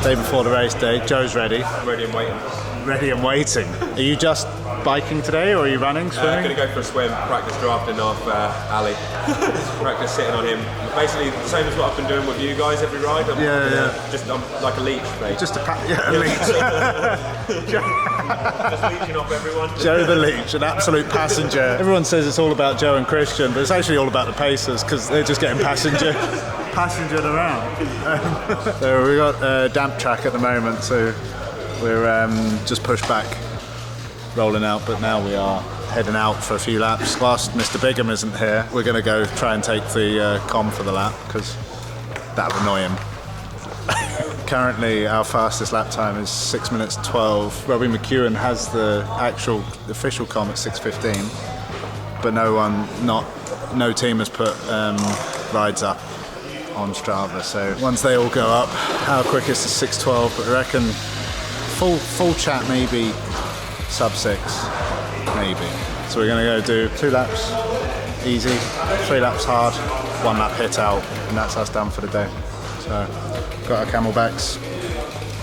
Day before the race day, Joe's ready. Ready and waiting. Ready and waiting. Are you just biking today, or are you running, swimming? I'm going to go for a swim, practice drafting off Ali. Practice sitting on him. Basically the same as what I've been doing with you guys every ride. I'm like a leech, mate. Just a leech. Just leeching off everyone. Joe the leech, an absolute passenger. Everyone says it's all about Joe and Christian, but it's actually all about the Pacers, because they're just getting passengered around. So we've got a damp track at the moment, so we're just pushed back, rolling out, but now we are heading out for a few laps. Whilst Mr. Bigham isn't here, we're going to go try and take the com for the lap, because that would annoy him. Currently our fastest lap time is 6 minutes 12. Robbie McEwen has the actual official com at 6:15, but no team has put rides up on Strava, so once they all go up, our quickest is 6:12, but I reckon full chat maybe sub 6, maybe. So we're gonna go do 2 laps easy, 3 laps hard, 1 lap hit out, and that's us done for the day. So got our camelbacks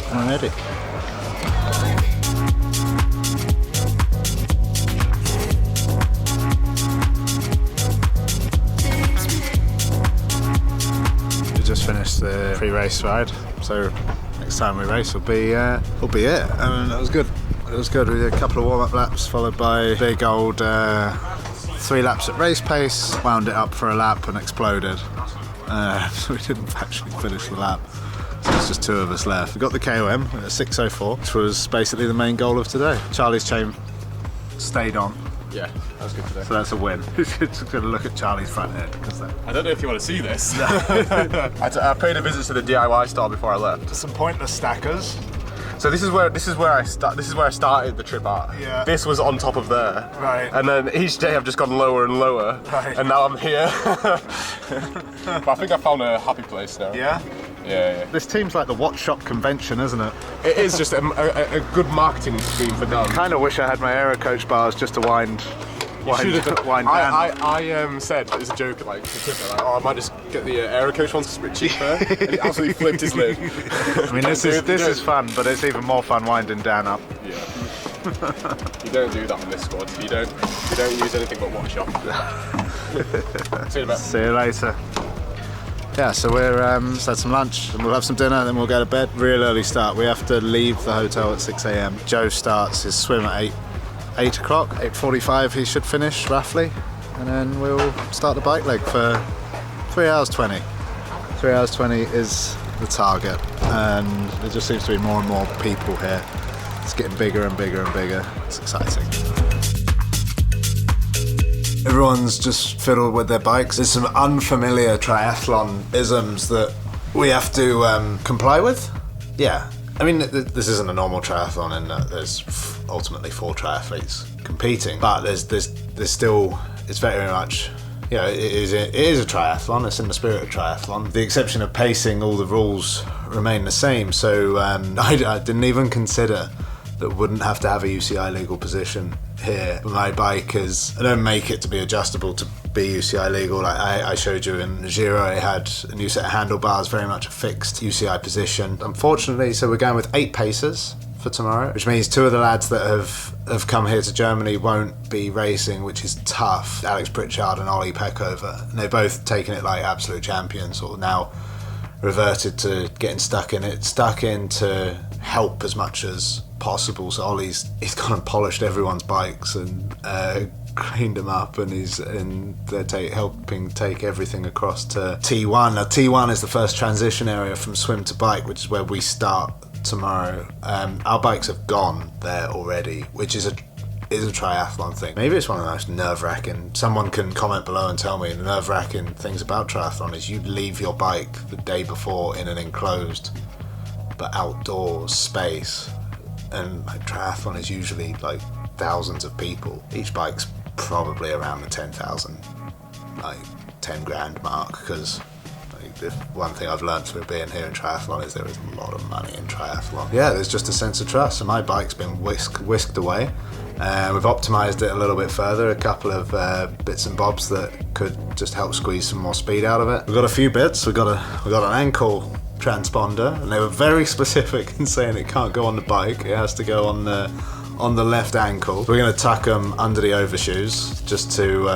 and we're ready. We just finished the pre-race ride, so next time we race will be it. I mean, that was good. It was good. We did a couple of warm-up laps, followed by big old 3 laps at race pace. Wound it up for a lap and exploded. So we didn't actually finish the lap. So it's just 2 of us left. We got the KOM at 6:04, which was basically the main goal of today. Charlie's chain stayed on. Yeah, that was good today. So that's a win. Just going to look at Charlie's front end, because I don't know if you want to see this. I paid a visit to the DIY store before I left. some pointless stackers. So this is where I started the trip at. Yeah. This was on top of there. Right. And then each day I've just gone lower and lower. Right. And now I'm here. But I think I found a happy place now. Yeah? Yeah. This team's like the Watch Shop convention, isn't it? It is just a good marketing scheme for them. Kind of wish I had my Aero Coach bars just to wind down. I said as a joke, like, to Twitter, like, I might just get the Aero Coach ones a bit cheaper. And he absolutely flipped his lid. I mean, this is fun, but it's even more fun winding Dan up. Yeah. You don't do that in this squad. You don't use anything but Watch Shop. See you in a bit. See you later. Yeah, so we're just had some lunch and we'll have some dinner and then we'll go to bed. Real early start. We have to leave the hotel at 6 a.m. Joe starts his swim at 8 o'clock, 8:45 he should finish roughly, and then we'll start the bike leg for 3 hours 20. 3 hours 20 is the target, and there just seems to be more and more people here. It's getting bigger and bigger and bigger. It's exciting. Everyone's just fiddled with their bikes. There's some unfamiliar triathlon isms that we have to comply with. Yeah. I mean, this isn't a normal triathlon in that there's ultimately 4 triathletes competing, but there's still, it's very much, you know, it is a triathlon. It's in the spirit of triathlon. With the exception of pacing, all the rules remain the same. So I didn't even consider that wouldn't have to have a UCI legal position here. My bike I don't make it to be adjustable to be UCI legal. Like I showed you in Giro, it had a new set of handlebars, very much a fixed UCI position. Unfortunately, so we're going with 8 pacers for tomorrow, which means 2 of the lads that have come here to Germany won't be racing, which is tough. Alex Pritchard and Ollie Peckover, and they've both taken it like absolute champions, or now reverted to getting stuck in to help as much as possible. So he's gone and polished everyone's bikes and cleaned them up, and they're helping take everything across to T1. Now T1 is the first transition area from swim to bike, which is where we start tomorrow. Our bikes have gone there already, which is a triathlon thing. Maybe it's one of the most nerve-wracking. Someone can comment below and tell me the nerve-wracking things about triathlon is you leave your bike the day before in an enclosed but outdoor space, and like triathlon is usually like thousands of people. Each bike's probably around the 10,000, like 10 grand mark, because the one thing I've learned through being here in triathlon is there is a lot of money in triathlon. Yeah, there's just a sense of trust. So my bike's been whisked away. We've optimised it a little bit further, a couple of bits and bobs that could just help squeeze some more speed out of it. We've got a few bits. We've got an ankle transponder, and they were very specific in saying it can't go on the bike. It has to go on the left ankle. We're going to tuck them under the overshoes just to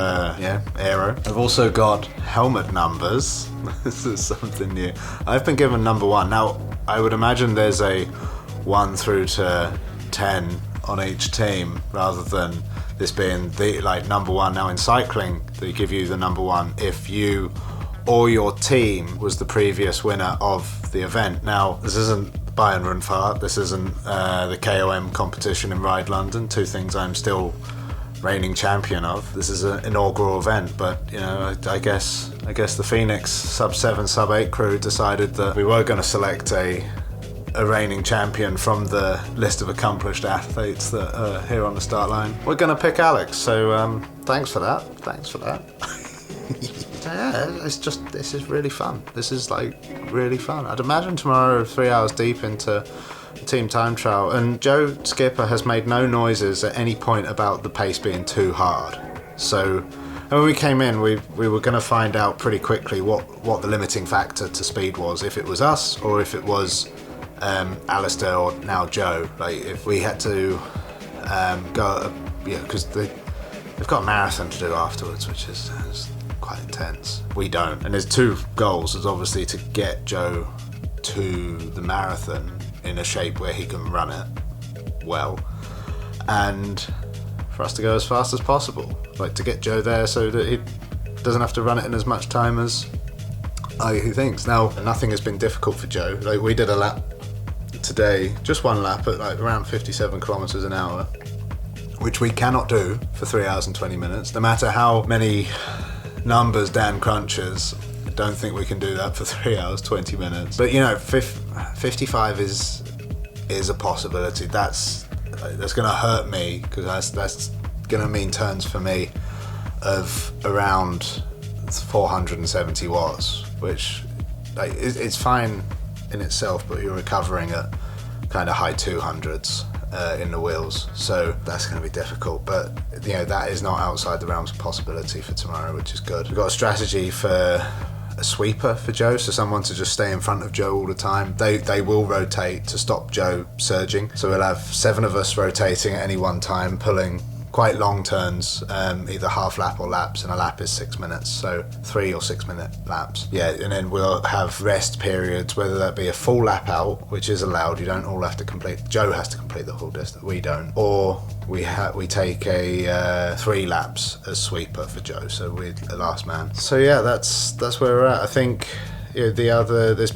aero. I've also got helmet numbers. This is something new. I've been given number 1. Now I would imagine there's a 1 through to 10 on each team, rather than this being the number 1. Now in cycling, they give you the number 1 if you or your team was the previous winner of the event. Now this isn't Bayern Rundfahrt, this isn't the KOM competition in Ride London, 2 things I'm still reigning champion of. This is an inaugural event, but I guess the Phoenix sub 7 sub 8 crew decided that we were going to select a reigning champion from the list of accomplished athletes that are here on the start line. We're going to pick Alex, so thanks for that. Yeah, this is really fun. This is really fun. I'd imagine tomorrow 3 hours deep into the team time trial, and Joe Skipper has made no noises at any point about the pace being too hard. So when we came in, we were going to find out pretty quickly what the limiting factor to speed was, if it was us or if it was Alistair or now Joe. If we had to go, because they've got a marathon to do afterwards, which is quite intense. We don't, and there's 2 goals. There's obviously to get Joe to the marathon in a shape where he can run it well, and for us to go as fast as possible, to get Joe there so that he doesn't have to run it in as much time as he thinks. Now nothing has been difficult for Joe. We did a lap today, just 1 lap at around 57 kilometers an hour, which we cannot do for 3 hours and 20 minutes, no matter how many numbers Dan crunches. I don't think we can do that for 3 hours 20 minutes. But 55 is a possibility. That's going to hurt me, because that's going to mean turns for me of around 470 watts, which it's fine in itself, but you're recovering at kind of high 200s in the wheels, so that's going to be difficult. But that is not outside the realms of possibility for tomorrow, which is good. We've got a strategy for a sweeper for Joe, so someone to just stay in front of Joe all the time. They will rotate to stop Joe surging, so we'll have 7 of us rotating at any one time, pulling quite long turns, either half lap or laps, and a lap is 6 minutes, so 3 or 6 minute laps. And then we'll have rest periods, whether that be a full lap out, which is allowed. You don't all have to complete. Joe has to complete the full distance, we don't. Or we take a 3 laps as sweeper for Joe, so we're the last man. So that's where we're at. I think there's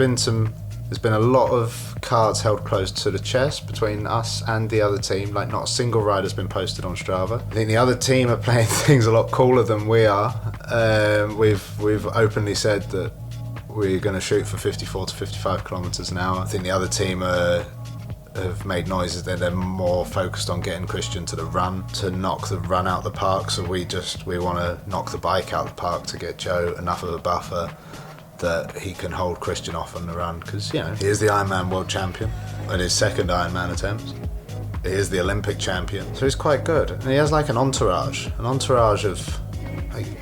been a lot of cards held close to the chest between us and the other team. Not a single rider's been posted on Strava. I think the other team are playing things a lot cooler than we are. We've openly said that we're going to shoot for 54 to 55 kilometers an hour. I think the other team have made noises that they're more focused on getting Christian to the run, to knock the run out the park. So we want to knock the bike out the park to get Joe enough of a buffer that he can hold Christian off on the run, because he is the Ironman world champion at his 2nd Ironman attempt. He is the Olympic champion, so he's quite good, and he has an entourage of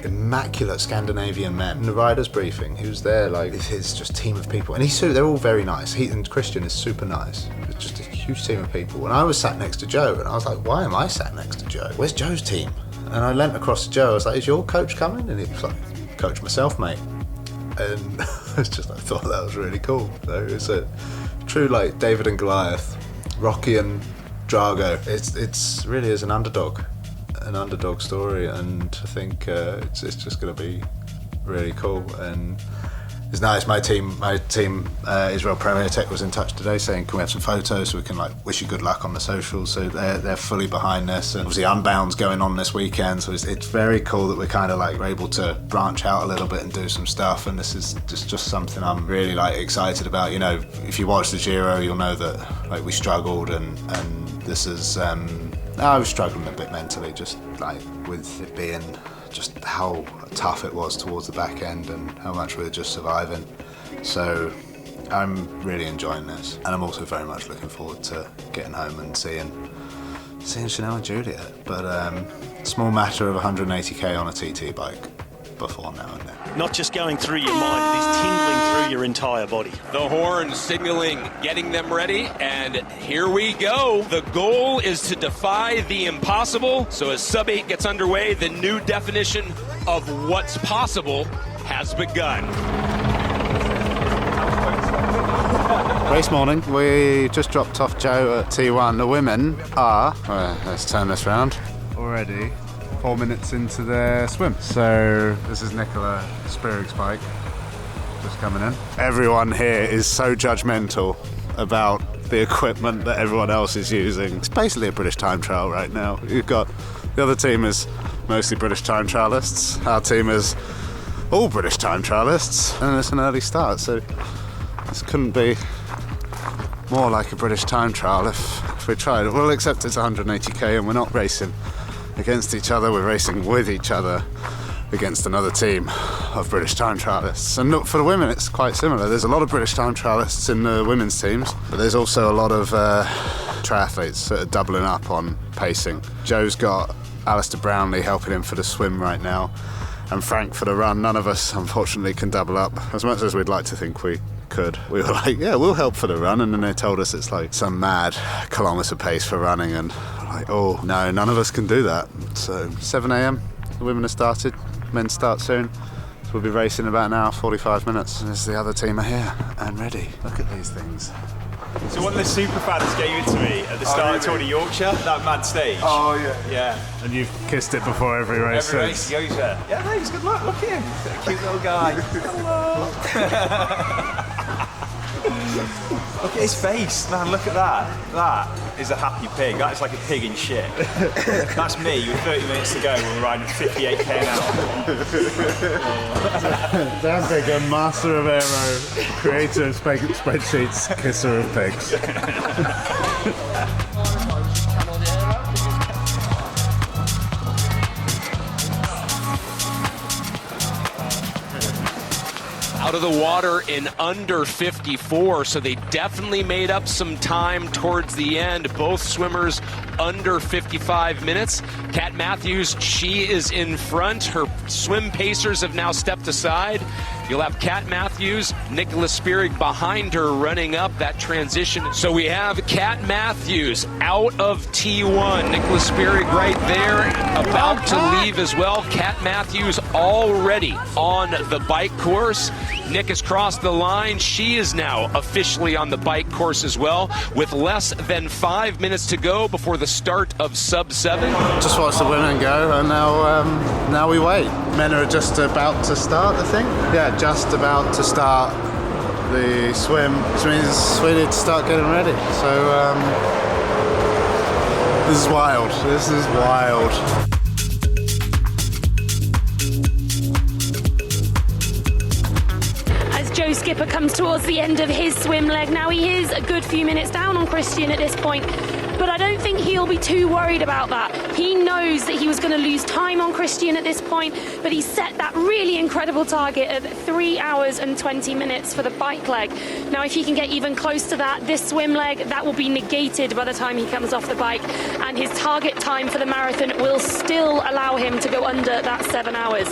immaculate Scandinavian men. In the riders' briefing, he was there with his just team of people, and they're all very nice. He and Christian is super nice. It's just a huge team of people. And I was sat next to Joe, and I was like, why am I sat next to Joe? Where's Joe's team? And I leant across to Joe. I was like, is your coach coming? And he was like, coach myself, mate. And I thought that was really cool. So it's a true David and Goliath, Rocky and Drago. It's really is an underdog story, and I think it's just going to be really cool. And it's nice. My team, Israel Premier Tech was in touch today saying, can we have some photos so we can wish you good luck on the socials. So they're fully behind this, and obviously Unbound's going on this weekend, so it's very cool that we're kind of able to branch out a little bit and do some stuff. And this is just something I'm really excited about. If you watch the Giro, you'll know that we struggled, and this is I was struggling a bit mentally, just with it being just how tough it was towards the back end and how much we were just surviving. So I'm really enjoying this, and I'm also very much looking forward to getting home and seeing Chanel and Juliet. But small matter of 180k on a TT bike before now and then. Not just going through your mind, it is tingling through your entire body. The horn signaling, getting them ready, and here we go. The goal is to defy the impossible. So as Sub 8 gets underway, the new definition of what's possible has begun. Race morning. We just dropped off Joe at T1. The women are, let's turn this round, already 4 minutes into their swim. So this is Nicola Spierig's bike, just coming in. Everyone here is so judgmental about the equipment that everyone else is using. It's basically a British time trial right now. You've got, the other team is mostly British time trialists. Our team is all British time trialists, and it's an early start, so this couldn't be more like a British time trial if we tried. Well, except it's 180k and we're not racing against each other, we're racing with each other against another team of British time trialists. And look, for the women it's quite similar. There's a lot of British time trialists in the women's teams, but there's also a lot of triathletes that are doubling up on pacing. Joe's got Alistair Brownlee helping him for the swim right now, and Frank for the run. None of us unfortunately can double up, as much as we'd like to think we could. We were like, yeah, we'll help for the run, and then they told us it's like some mad kilometre pace for running, and like, oh no, none of us can do that. So 7 a.m, the women have started, men start soon, so we'll be racing in about an hour 45 minutes, and as the other team are here and ready. Look at these things. So one of the super fans gave it to me at the start of Tour de Yorkshire, that mad stage. Oh yeah. Yeah. And you've kissed it before every race. Every race he goes there. Yeah, thanks, good luck, look at him. Cute little guy. Hello. Look at his face, man, look at that. That is a happy pig. That is like a pig in shit. That's me with 30 minutes to go when we're riding 58k an hour. Dan Bigger, master of aero, creator of spreadsheets, kisser of pigs. Out of the water in under 54, so they definitely made up some time towards the end. Both swimmers under 55 minutes. Kat Matthews, she is in front. Her swim pacers have now stepped aside. You'll have Kat Matthews, Nicola Spierig behind her running up that transition. So we have Kat Matthews out of T1. Nicola Spierig right there, about to leave as well. Kat Matthews already on the bike course. Nick has crossed the line. She is now officially on the bike course as well, with less than 5 minutes to go before the start of Sub 7. Just watched the women go, and now we wait. Men are just about to start, I think. Yeah, just about to start the swim, which means we need to start getting ready. So this is wild. This is wild. Joe Skipper comes towards the end of his swim leg. Now he is a good few minutes down on Christian at this point, but I don't think he'll be too worried about that. He knows that he was going to lose time on Christian at this point, but he set that really incredible target of 3 hours and 20 minutes for the bike leg. Now if he can get even close to that, this swim leg, that will be negated by the time he comes off the bike, and his target time for the marathon will still allow him to go under that 7 hours.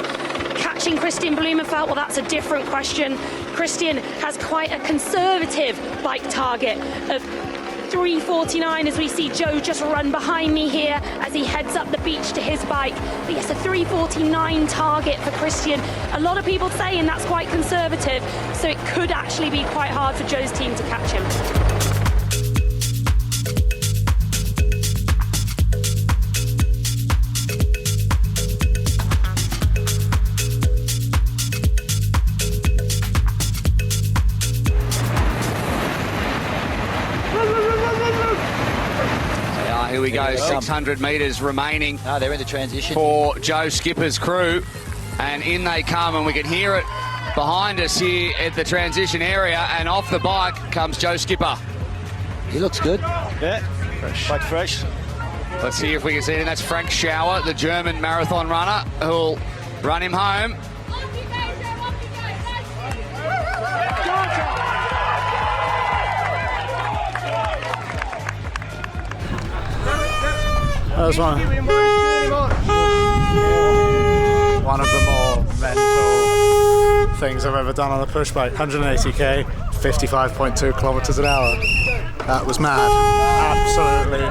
Catching Christian Blumenfeld, well, that's a different question. Christian has quite a conservative bike target of 3:49 as we see Joe just run behind me here as he heads up the beach to his bike. But yes, a 3:49 target for Christian. A lot of people saying that's quite conservative, so it could actually be quite hard for Joe's team to catch him. Here we go, 600 metres remaining. No, they're in the transition. For Joe Skipper's crew. And in they come, and we can hear it behind us here at the transition area. And off the bike comes Joe Skipper. He looks good. Yeah, quite fresh. Let's see if we can see it. And that's Frank Schauer, the German marathon runner, who'll run him home. That was one of the more mental things I've ever done on a push bike. 180k, 55.2 kilometers an hour. That was mad. Absolutely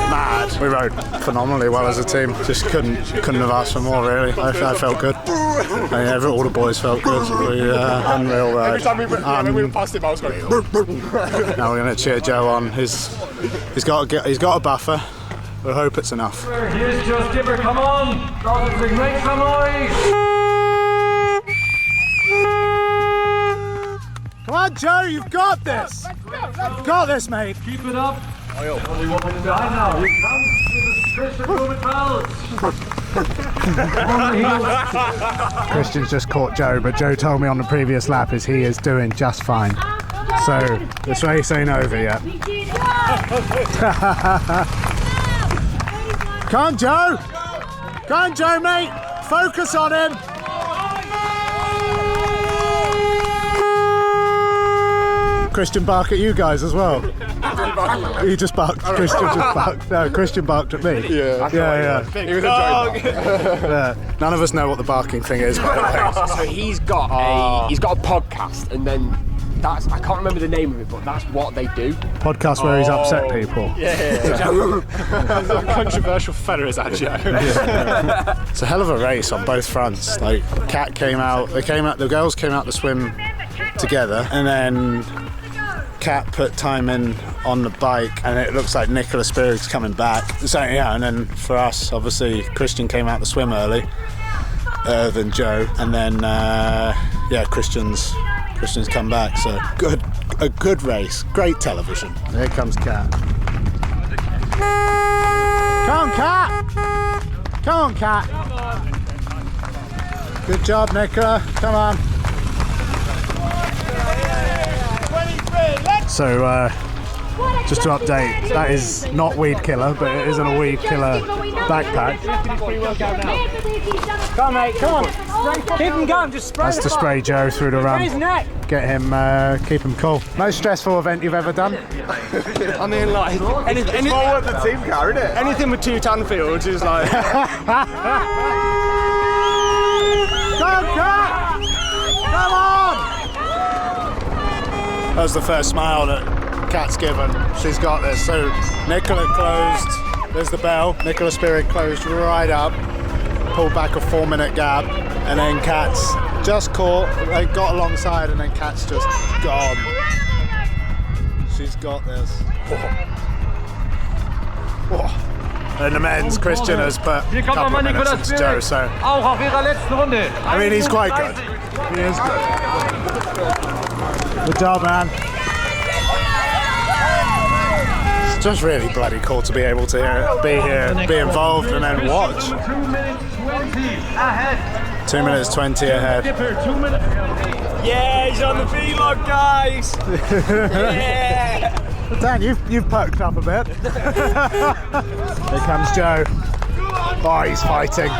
mad. We rode phenomenally well as a team. Just couldn't have asked for more, really. I felt good. All the boys felt good. Unreal ride. Every time we went past him, I was going. Now we're going to cheer Joe on. He's got a buffer. We hope it's enough. Here's Joe Skipper, come on! Make some noise! Come on, Joe, you've got this! You've got this, mate! Keep it up! Only 1 minute behind now. Here comes Christian Blumenfeld! Christian's just caught Joe, but Joe told me on the previous lap he is doing just fine. So, this race ain't over yet. Come on, Joe! Come on, Joe, mate! Focus on him! Christian bark at you guys as well. He just barked. Christian just barked. No, Christian barked at me. Yeah. He was enjoying that. None of us know what the barking thing is, by the way. So he's got a podcast, and then I can't remember the name of it, but that's what they do. Podcast where he's upset people. Yeah. Controversial fella is that, Joe? It's a hell of a race on both fronts. Like, Kat came out. The girls came out to swim together, and then Kat put time in on the bike, and it looks like Nicola Spirig's coming back. So yeah, and then for us, obviously, Christian came out to swim early than Joe, and then Christian's come back. So a good race, great television. Here comes Kat. Come on, Kat! Come on, Kat! Good job, Nicola. Come on. So, just to update, that is not Weed Killer, but it isn't a Weed Killer backpack. Come on, mate, come on. Keep him going, just spray. That's to spray Joe through the run. Get him, keep him cool. Most stressful event you've ever done? I mean, like, anything with the team car, isn't it? Anything with 2 Tanfields is like. Go on, Kat! Come on! That was the first smile that Kat's given. She's got this. So Nicola closed. There's the bell. Nicola Spirig closed right up, pulled back a 4-minute gap, and then Kat's just caught. They got alongside, and then Kat's just gone. She's got this. Oh. And the men's, Christian has put a couple of minutes since Joe, so I mean, he's quite good. He is good. Good job, man. It's just really bloody cool to be able to be here, be involved, and then watch. 2 minutes 20 ahead. Yeah, he's on the vlog, guys. Yeah. Dan, you've perked up a bit. Here comes Joe. Oh, he's fighting.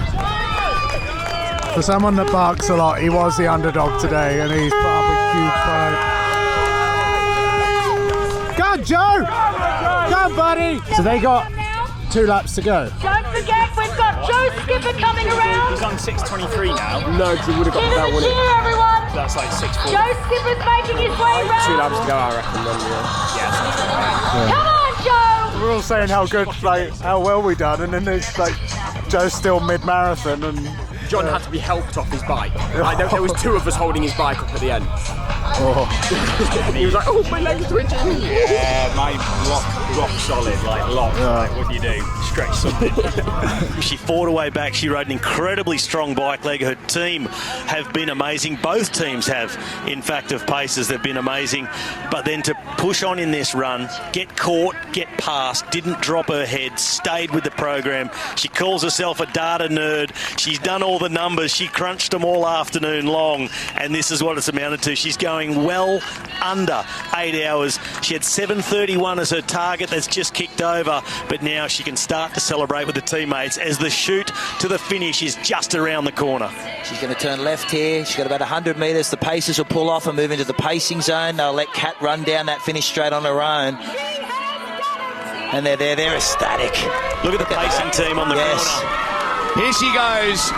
For someone that barks a lot, he was the underdog today, and he's put up a huge fight. Go on, Joe! Go on, buddy! So they got 2 laps to go. Don't forget, we've got Joe Skipper coming around. He's on 6:23 now. No, because he would have got that one. Cheer, everyone! That's like 6:40. Joe Skipper's making his way round. 2 laps to go, I reckon. Then, Come on, Joe! We're all saying how good, like, how well we done, and then it's like Joe's still mid-marathon, and John had to be helped off his bike. Like, there was 2 of us holding his bike up at the end. Oh. He was like, oh, my leg's twitching. Yeah, my rock solid, like lock. Yeah. Like, what do you do? Stretch something. She fought her way back. She rode an incredibly strong bike leg. Her team have been amazing. Both teams have, in fact, of paces. They've been amazing. But then to push on in this run, get caught, get past, didn't drop her head, stayed with the program. She calls herself a data nerd. She's done all the numbers. She crunched them all afternoon long. And this is what it's amounted to. She's going well under 8 hours. She had 7:31 as her target. That's just kicked over. But now she can start to celebrate with the teammates as the chute to the finish is just around the corner. She's going to turn left here. She's got about 100 metres. The pacers will pull off and move into the pacing zone. They'll let Kat run down that finish straight on her own. And they're there. They're ecstatic. Look at the pacing team on the corner. Here she goes.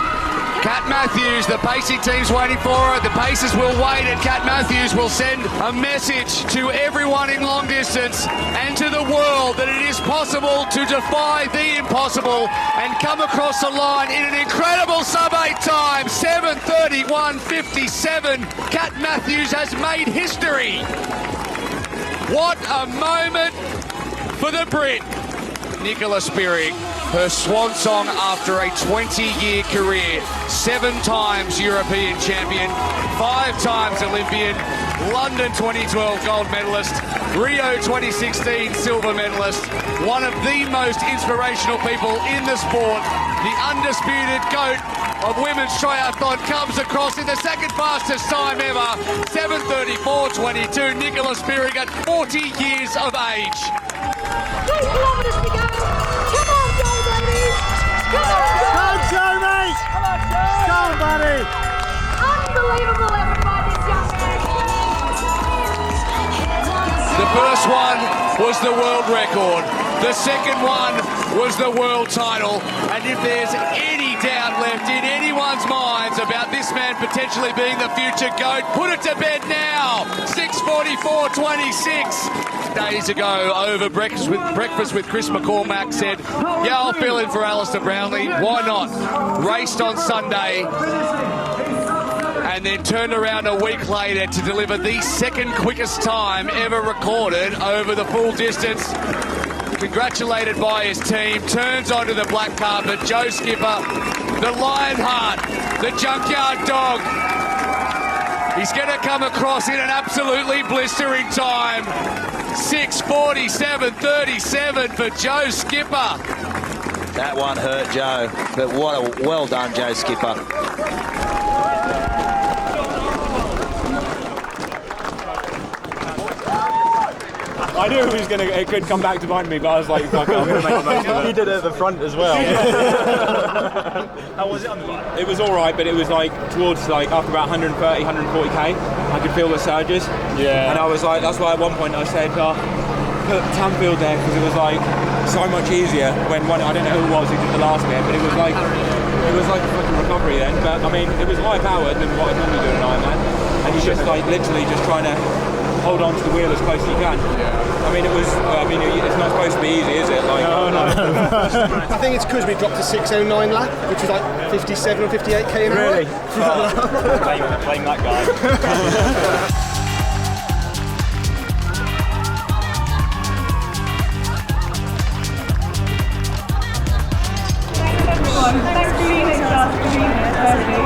Cat Matthews, the pacing team's waiting for her. The pacers will wait, and Cat Matthews will send a message to everyone in long distance and to the world that it is possible to defy the impossible and come across the line in an incredible sub-8 time, 7:31.57. Cat Matthews has made history. What a moment for the Brit. Nicola Spirig, her swan song after a 20-year career, 7 times European champion, 5 times Olympian, London 2012 gold medalist, Rio 2016 silver medalist, one of the most inspirational people in the sport, the undisputed GOAT of women's triathlon, comes across in the second fastest time ever, 7:34.22. Nicola Spirig at 40 years of age. 3 kilometres to go. Come on, Joe, ladies. Come on, Joe. Come on, Joe, mate. Come on, Joe. Go on, buddy. Unbelievable effort by this young man. The first one was the world record. The second one was the world title. And if there's any doubt left in anyone's minds about this man potentially being the future GOAT, put it to bed now. 6:44.26. Days ago, over breakfast with Chris McCormack, said, yeah, I'll fill in for Alistair Brownlee. Why not? Raced on Sunday, and then turned around a week later to deliver the second quickest time ever recorded over the full distance. Congratulated by his team, turns onto the black carpet. Joe Skipper, the Lionheart, the Junkyard Dog. He's going to come across in an absolutely blistering time. 6:47.37 for Joe Skipper. That one hurt Joe, but well done, Joe Skipper. I knew it could come back to bite me, but I was like, fuck it, I'm going to make the most of it. You did it at the front as well. How was it on the bike? It was alright, but it was like towards after about 130, 140k, I could feel the surges. Yeah. And I was like, that's why at one point I said, put Tanfield there, because it was like so much easier when one, I don't know who it was who did the last bit, but it was like a fucking recovery then. But I mean, it was higher powered than what I normally do in an Ironman, and you're just like literally just trying to hold on to the wheel as close as you can. Yeah. I mean, it's not supposed to be easy, is it? No. I think it's because we dropped to 6:09 lap, which was like 57 or 58k in Really? Blame that guy. Thanks for leaving us to be here, firstly.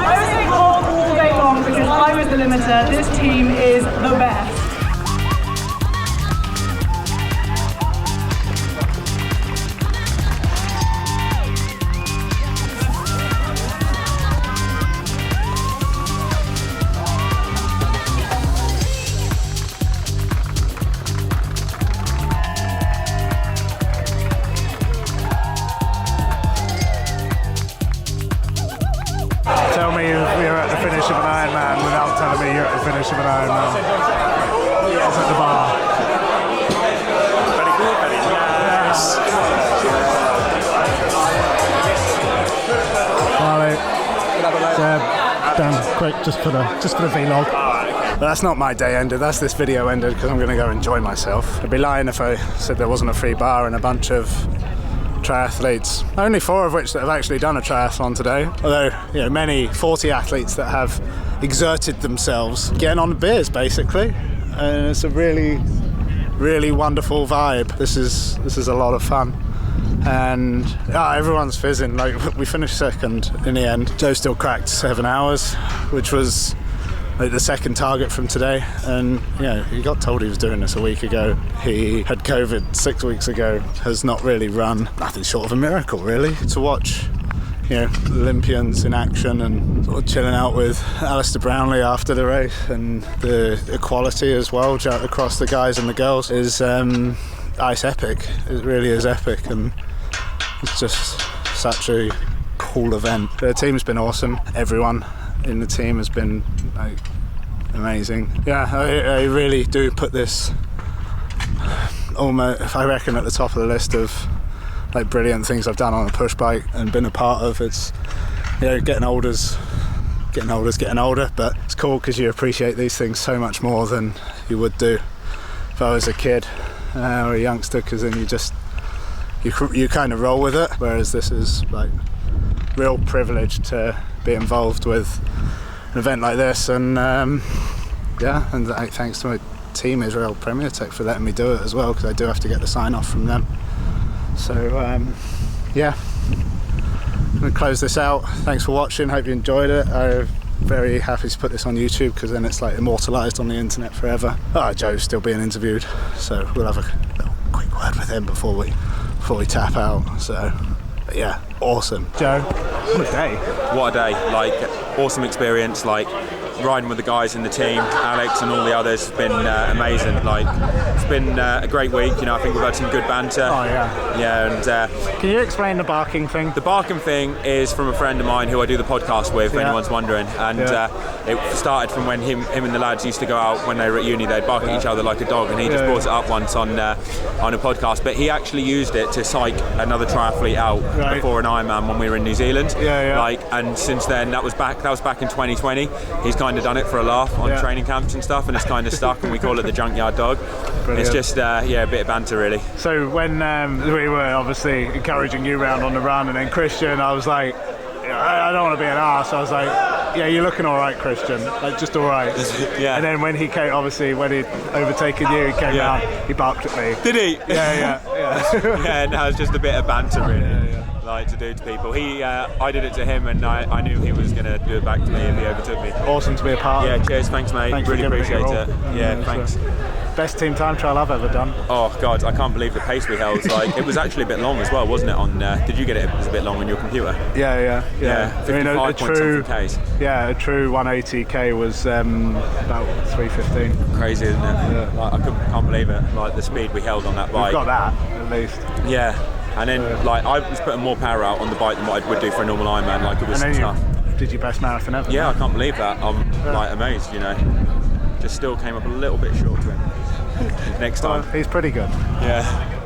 I was doing all day long because I was the limiter. This team is the best. Tell me you're at the finish of an Ironman without telling me you're at the finish of an Ironman. Yes, at the bar. Very good, very nice. Molly, Dan, quick, just for the vlog. But that's not my day ended, that's this video ended, because I'm going to go enjoy myself. I'd be lying if I said there wasn't a free bar and a bunch of triathletes, only 4 of which that have actually done a triathlon today, although many 40 athletes that have exerted themselves getting on beers basically, and it's a really wonderful vibe. This is a lot of fun, and everyone's fizzing. Like, we finished second in the end. Joe still cracked 7 hours, which was like the second target from today, and he got told he was doing this a week ago. He had COVID 6 weeks ago, has not really run. Nothing short of a miracle, really. To watch Olympians in action and sort of chilling out with Alistair Brownlee after the race, and the equality as well across the guys and the girls is it's epic. It really is epic, and it's just such a cool event. The team's been awesome. Everyone in the team has been amazing. Yeah, I really do put this almost, I reckon, at the top of the list of like brilliant things I've done on a push bike and been a part of. It's, you know, getting older's getting older, but it's cool because you appreciate these things so much more than you would do if I was a kid or a youngster, because then you kind of roll with it, whereas this is like real privilege to be involved with an event like this. And and thanks to my team, Israel Premier Tech, for letting me do it as well, because I do have to get the sign off from them. So I'm going to close this out. Thanks for watching, hope you enjoyed it. I'm very happy to put this on YouTube, because then it's like immortalised on the internet forever. Joe's still being interviewed, so we'll have a little quick word with him before we tap out. So yeah, awesome. Joe, what a day. What a day, like awesome experience, like riding with the guys in the team, Alex and all the others, has been amazing. Like, it's been a great week. You know, I think we've had some good banter. Oh yeah. Yeah, and can you explain the barking thing? The barking thing is from a friend of mine who I do the podcast with. If anyone's wondering, and it started from when him and the lads used to go out when they were at uni. They'd bark at each other like a dog, and he just brought it up once on a podcast. But he actually used it to psych another triathlete out before an Ironman when we were in New Zealand. Like, and since then that was back in 2020. He's kind of done it for a laugh on training camps and stuff, and it's kind of stuck, and we call it the junkyard dog. Brilliant. It's just a bit of banter really. So when we were obviously encouraging you round on the run, and then Christian, I was like, I don't want to be an arse. I was like, yeah, you're looking all right, Christian, like just all right. And then when he came, obviously when he'd overtaken you, he came out, he barked at me. Did he? Yeah. Yeah, no, it's just a bit of banter really. Like to do to people. I did it to him, and I knew he was going to do it back to me if he overtook me. Awesome to be a part of. Yeah, cheers, thanks mate. Thanks, really appreciate it. Yeah, thanks. Best team time trial I've ever done. Oh God, I can't believe the pace we held. Like, it was actually a bit long as well, wasn't it? On did you get it? It was a bit long on your computer. Yeah. 55 point something Ks. Yeah, a true 180k was about 3:15. Crazy, isn't it? Yeah. Like, I can't believe it. Like the speed we held on that bike. We've got that at least. Yeah. And then, like, I was putting more power out on the bike than what I would do for a normal Ironman. Like, it was tough. Did your best marathon ever? Yeah, I can't believe that. I'm like amazed, you know. Just still came up a little bit short to him. Next time. Well, he's pretty good. Yeah.